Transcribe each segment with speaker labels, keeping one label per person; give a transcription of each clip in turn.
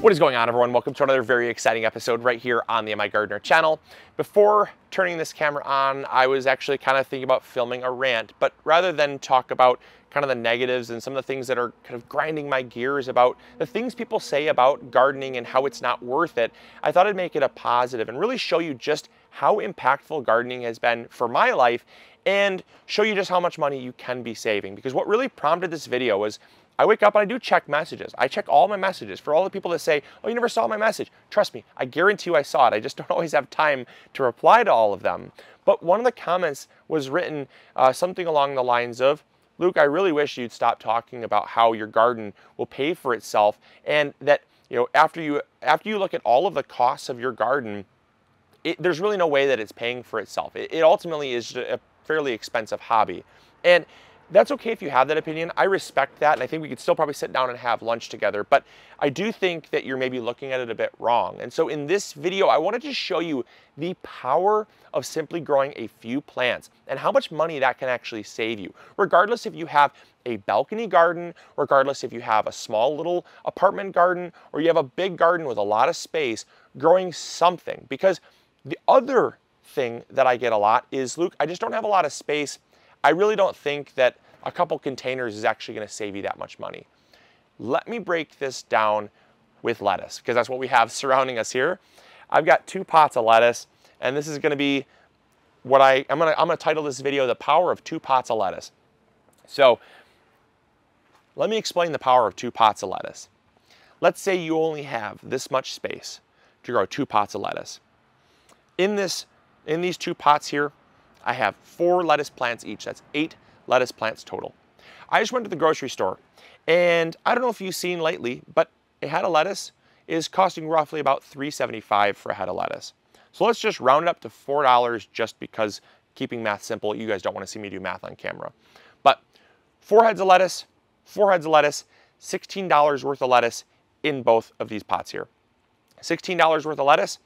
Speaker 1: What is going on, everyone? Welcome to another very exciting episode right here on the MIgardener channel. Before turning this camera on, I was actually kind of thinking about filming a rant, but rather than talk about kind of the negatives and some of the things that are kind of grinding my gears about the things people say about gardening and how it's not worth it, I thought I'd make it a positive and really show you just how impactful gardening has been for my life and show you just how much money you can be saving. Because what really prompted this video was I wake up and I do check messages. I check all my messages for all the people that say, oh, you never saw my message. Trust me, I guarantee you I saw it. I just don't always have time to reply to all of them. But one of the comments was written something along the lines of, Luke, I really wish you'd stop talking about how your garden will pay for itself, and that after you look at all of the costs of your garden, there's really no way that it's paying for itself. It ultimately is a fairly expensive hobby. And that's okay if you have that opinion. I respect that, and I think we could still probably sit down and have lunch together, but I do think that you're maybe looking at it a bit wrong. And so in this video, I wanted to show you the power of simply growing a few plants and how much money that can actually save you. Regardless if you have a balcony garden, regardless if you have a small little apartment garden, or you have a big garden with a lot of space, growing something. Because the other thing that I get a lot is, Luke, I just don't have a lot of space. I really don't think that a couple containers is actually going to save you that much money. Let me break this down with lettuce, because that's what we have surrounding us here. I've got 2 pots of lettuce, and this is going to be what I'm going to title this video, The Power of 2 Pots of Lettuce. So let me explain the power of 2 pots of lettuce. Let's say you only have this much space to grow 2 pots of lettuce. In these 2 pots here, I have 4 lettuce plants each. That's 8 lettuce plants total. I just went to the grocery store, and I don't know if you've seen lately, but a head of lettuce is costing roughly about $3.75 for a head of lettuce. So let's just round it up to $4 just because keeping math simple. You guys don't want to see me do math on camera. But 4 heads of lettuce, $16 worth of lettuce in both of these pots here. $16 worth of lettuce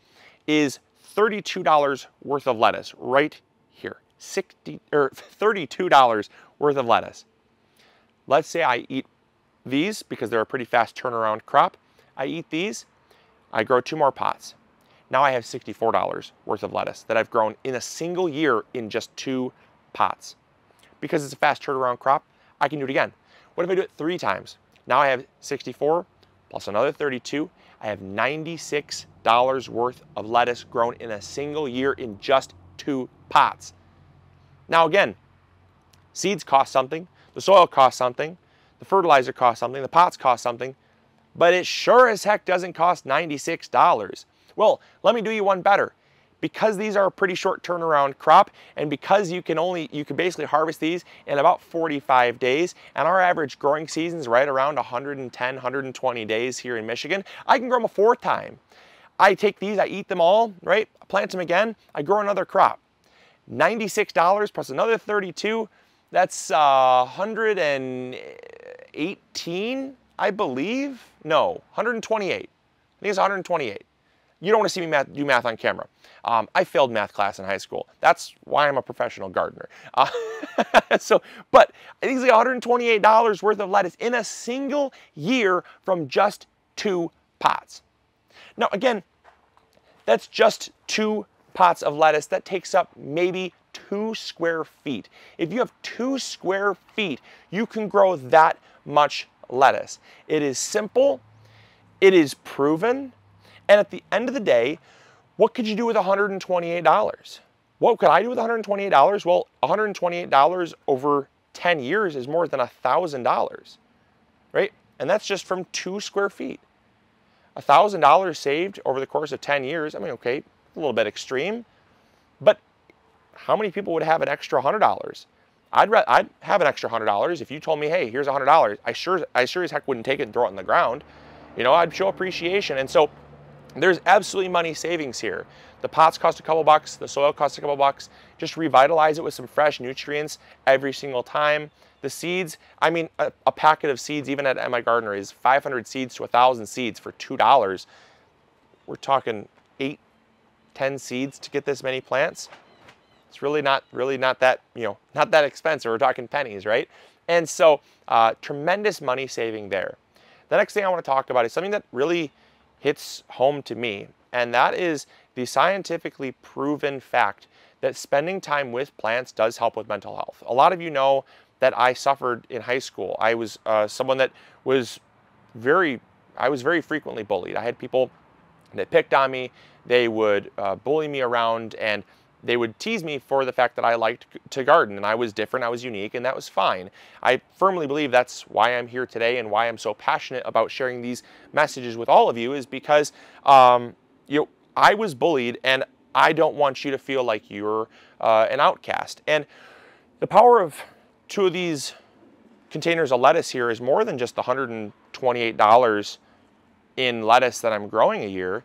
Speaker 1: is $32 worth of lettuce right here. $32 worth of lettuce. Let's say I eat these because they're a pretty fast turnaround crop. I eat these, I grow 2 more pots. Now I have $64 worth of lettuce that I've grown in a single year in just 2 pots. Because it's a fast turnaround crop, I can do it again. What if I do it 3 times? Now I have 64 plus another 32. I have $96 worth of lettuce grown in a single year in just 2 pots. Now again, seeds cost something, the soil costs something, the fertilizer costs something, the pots cost something, but it sure as heck doesn't cost $96. Well, let me do you one better. Because these are a pretty short turnaround crop, and because you can basically harvest these in about 45 days, and our average growing season is right around 110, 120 days here in Michigan, I can grow them a 4th time. I take these, I eat them all, right? I plant them again, I grow another crop. $96 plus another 32, that's 118, I believe. No, 128. I think it's 128. You don't want to see me do math on camera. I failed math class in high school. That's why I'm a professional gardener. But I think it's like $128 worth of lettuce in a single year from just 2 pots. Now again, that's just 2 pots of lettuce. That takes up maybe 2 square feet. If you have 2 square feet, you can grow that much lettuce. It is simple, it is proven, and at the end of the day, what could you do with $128? What could I do with $128? Well, $128 over 10 years is more than $1,000, right? And that's just from 2 square feet. $1,000 saved over the course of 10 years, I mean, okay, a little bit extreme, but how many people would have an extra $100? I'd have an extra $100 if you told me, hey, here's $100. I sure as heck wouldn't take it and throw it on the ground. I'd show appreciation. And so there's absolutely money savings here. The pots cost a couple bucks, the soil costs a couple bucks. Just revitalize it with some fresh nutrients every single time. The seeds, I mean, a packet of seeds, even at MIgardener, is 500 seeds to 1,000 seeds for $2. We're talking 8, 10 seeds to get this many plants. It's really not that, not that expensive. We're talking pennies, right? And so tremendous money saving there. The next thing I want to talk about is something that really hits home to me, and that is the scientifically proven fact that spending time with plants does help with mental health. A lot of you know that I suffered in high school. I was someone that was I was very frequently bullied. I had people that picked on me. They would bully me around, and they would tease me for the fact that I liked to garden, and I was different, I was unique, and that was fine. I firmly believe that's why I'm here today and why I'm so passionate about sharing these messages with all of you, is because I was bullied, and I don't want you to feel like you're an outcast. And the power of 2 of these containers of lettuce here is more than just the $128 in lettuce that I'm growing a year.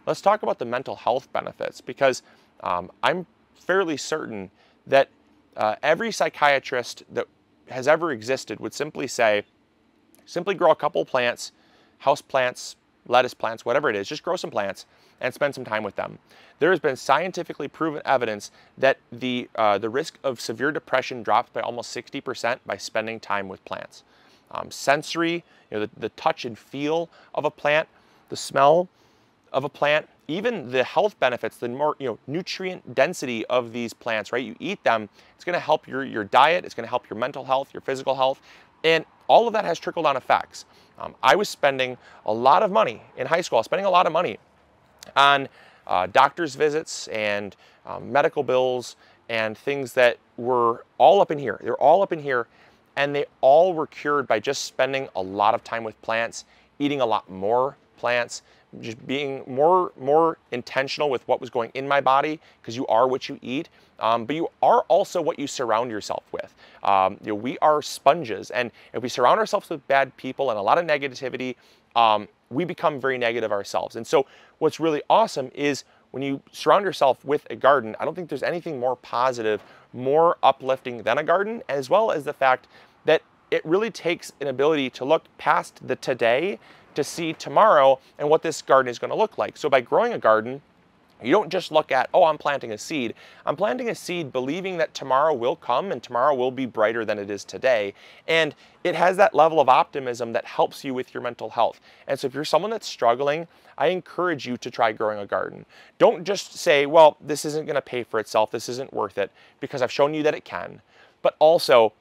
Speaker 1: Let's talk about the mental health benefits, because I'm fairly certain that every psychiatrist that has ever existed would simply grow a couple plants, house plants, lettuce plants, whatever it is, just grow some plants and spend some time with them. There has been scientifically proven evidence that the risk of severe depression drops by almost 60% by spending time with plants. Sensory, the touch and feel of a plant, the smell of a plant, even the health benefits, the more nutrient density of these plants, right? You eat them, it's going to help your diet, it's going to help your mental health, your physical health, and all of that has trickle-down effects. I was spending a lot of money in high school. I was spending a lot of money on doctor's visits and medical bills and things that were all up in here. They're all up in here, and they all were cured by just spending a lot of time with plants, eating a lot more plants, just being more intentional with what was going in my body, because you are what you eat, but you are also what you surround yourself with. We are sponges, and if we surround ourselves with bad people and a lot of negativity, we become very negative ourselves. And so what's really awesome is when you surround yourself with a garden, I don't think there's anything more positive, more uplifting than a garden, as well as the fact that it really takes an ability to look past the today to see tomorrow and what this garden is going to look like. So by growing a garden, you don't just look at, oh, I'm planting a seed. I'm planting a seed believing that tomorrow will come and tomorrow will be brighter than it is today. And it has that level of optimism that helps you with your mental health. And so if you're someone that's struggling, I encourage you to try growing a garden. Don't just say, well, this isn't going to pay for itself, this isn't worth it, because I've shown you that it can. But also,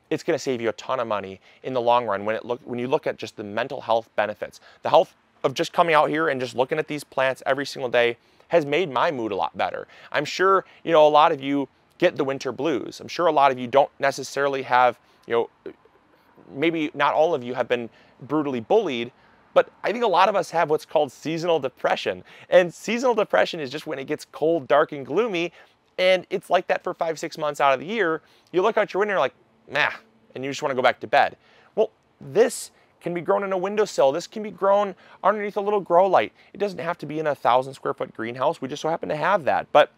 Speaker 1: it's going to save you a ton of money in the long run when you look at just the mental health benefits. The health of just coming out here and just looking at these plants every single day has made my mood a lot better. I'm sure, a lot of you get the winter blues. I'm sure a lot of you don't necessarily have, maybe not all of you have been brutally bullied, but I think a lot of us have what's called seasonal depression. And seasonal depression is just when it gets cold, dark, and gloomy, and it's like that for 5-6 months out of the year. You look out your window and you're like, nah, and you just want to go back to bed. Well, this can be grown in a windowsill. This can be grown underneath a little grow light. It doesn't have to be in a 1,000 square foot greenhouse. We just so happen to have that. But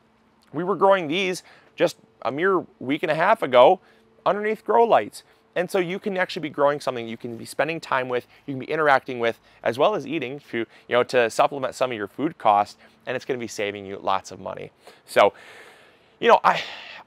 Speaker 1: we were growing these just a mere week and a half ago underneath grow lights. And so you can actually be growing something you can be spending time with, you can be interacting with, as well as eating to supplement some of your food costs, and it's going to be saving you lots of money. So,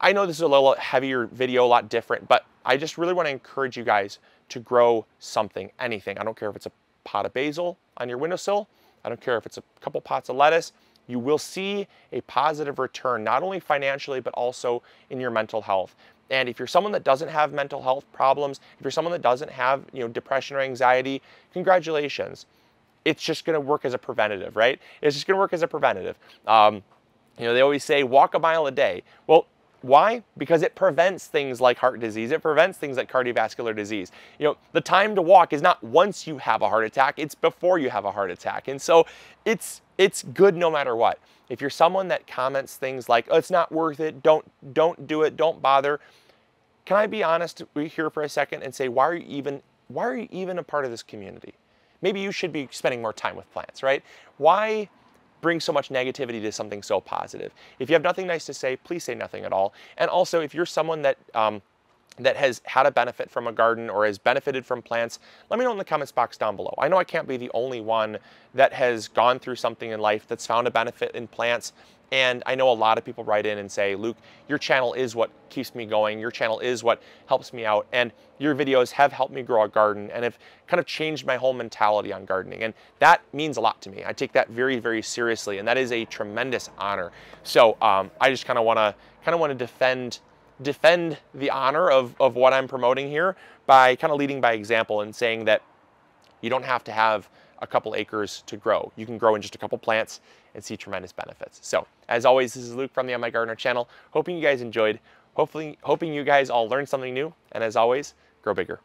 Speaker 1: I know this is a little heavier video, a lot different, but I just really want to encourage you guys to grow something, anything. I don't care if it's a pot of basil on your windowsill. I don't care if it's a couple pots of lettuce. You will see a positive return, not only financially, but also in your mental health. And if you're someone that doesn't have mental health problems, if you're someone that doesn't have depression or anxiety, congratulations. It's just going to work as a preventative, right? It's just going to work as a preventative. They always say walk a mile a day. Well, why? Because it prevents things like heart disease. It prevents things like cardiovascular disease. The time to walk is not once you have a heart attack, it's before you have a heart attack. And so it's good no matter what. If you're someone that comments things like, oh, it's not worth it, don't do it, don't bother. Can I be honest here for a second and say, why are you even a part of this community? Maybe you should be spending more time with plants, right? Why bring so much negativity to something so positive? If you have nothing nice to say, please say nothing at all. And also, if you're someone that that has had a benefit from a garden or has benefited from plants, let me know in the comments box down below. I know I can't be the only one that has gone through something in life that's found a benefit in plants, And I know a lot of people write in and say, Luke, your channel is what keeps me going. Your channel is what helps me out. And your videos have helped me grow a garden and have kind of changed my whole mentality on gardening. And that means a lot to me. I take that very, very seriously. And that is a tremendous honor. So I just kind of want to defend the honor of what I'm promoting here by kind of leading by example and saying that you don't have to have a couple acres to grow. You can grow in just a couple plants and see tremendous benefits. So as always, this is Luke from the MIgardener channel. Hoping you guys enjoyed. Hoping you guys all learned something new. And as always, grow bigger.